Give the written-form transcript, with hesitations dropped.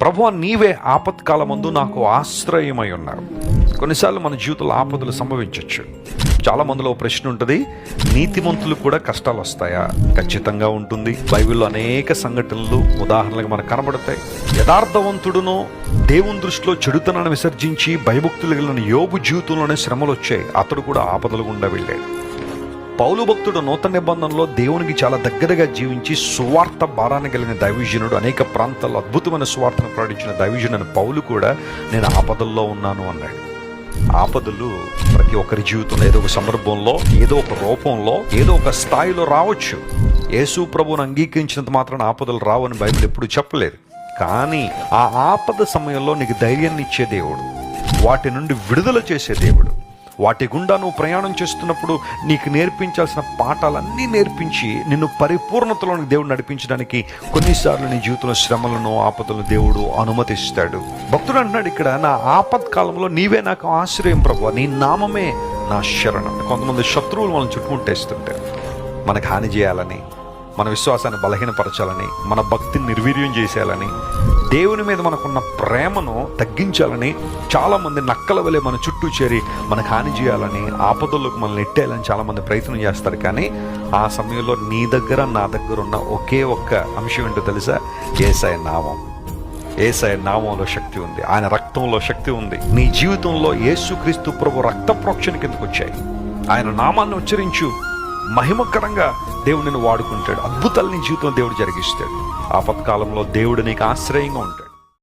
ప్రభువా, నీవే ఆపత్కాలమందు నాకు ఆశ్రయమై ఉన్నారు. కొన్నిసార్లు మన జీవితంలో ఆపదలు సంభవించవచ్చు. చాలా మందిలో ప్రశ్న ఉంటుంది, నీతిమంతులు కూడా కష్టాలు వస్తాయా? ఖచ్చితంగా ఉంటుంది. బైబిల్లో అనేక సంఘటనలు ఉదాహరణలుగా మనకు కనబడతాయి. యథార్థవంతుడును దేవుని దృష్టిలో చెడుతనాన్ని విసర్జించి భయభక్తులు కలిగిన యోబు జీవితంలోనే శ్రమలు వచ్చాయి. అతడు కూడా ఆపదలు గుండా వెళ్ళాడు. పౌలు భక్తుడు నూతన నిబంధనలో దేవునికి చాలా దగ్గరగా జీవించి సువార్త భారాన్ని కలిగిన దైవజనుడు, అనేక ప్రాంతాల్లో అద్భుతమైన సువార్తను ప్రకటించిన దైవజనుడు పౌలు కూడా నేను ఆపదల్లో ఉన్నాను అన్నాడు. ఆపదలు ప్రతి ఒక్కరి జీవితంలో ఏదో ఒక సందర్భంలో, ఏదో ఒక రూపంలో, ఏదో ఒక స్థాయిలో రావచ్చు. యేసు ప్రభువును అంగీకరించినంత మాత్రాన ఆపదలు రావని బైబిల్ ఎప్పుడు చెప్పలేదు. కానీ ఆ ఆపద సమయంలో నీకు ధైర్యాన్ని ఇచ్చే దేవుడు, వాటి నుండి విడుదల చేసే దేవుడు, వాటి గుండా నువ్వు ప్రయాణం చేస్తున్నప్పుడు నీకు నేర్పించాల్సిన పాఠాలన్నీ నేర్పించి నిన్ను పరిపూర్ణతలోని దేవుడు నడిపించడానికి కొన్నిసార్లు నీ జీవితంలో శ్రమలను, ఆపదలను దేవుడు అనుమతిస్తాడు. భక్తుడు అంటున్నాడు ఇక్కడ, నా ఆపత్కాలంలో నీవే నాకు ఆశ్రయం ప్రభువా, నీ నామమే నా శరణం. కొంతమంది శత్రువులు మనల్ని చుట్టుముట్టేస్తుంటారు, మనకు హాని చేయాలని, మన విశ్వాసాన్ని బలహీనపరచాలని, మన భక్తిని నిర్వీర్యం చేసేయాలని, దేవుని మీద మనకున్న ప్రేమను తగ్గించాలని చాలామంది నక్కల వలె మన చుట్టూ చేరి మనకు హాని చేయాలని, ఆపదల్లోకి మనల్ని నెట్టేయాలని చాలామంది ప్రయత్నం చేస్తారు. కానీ ఆ సమయంలో నీ దగ్గర, నా దగ్గర ఉన్న ఒకే ఒక్క అంశం ఏంటో తెలుసా? యేసయ్య నామం. యేసయ్య నామంలో శక్తి ఉంది, ఆయన రక్తంలో శక్తి ఉంది. నీ జీవితంలో యేసుక్రీస్తు ప్రభు రక్త ప్రోక్షణ కిందకు వచ్చాయి. ఆయన నామాన్ని ఉచ్చరించు, మహిమకరంగా దేవుడు నిన్ను వాడుకుంటాడు. అద్భుతాలు నీ జీవితంలో దేవుడు జరిగిస్తాడు. ఆపత్కాలంలో దేవుడు నీకు ఆశ్రయంగా ఉంటాడు.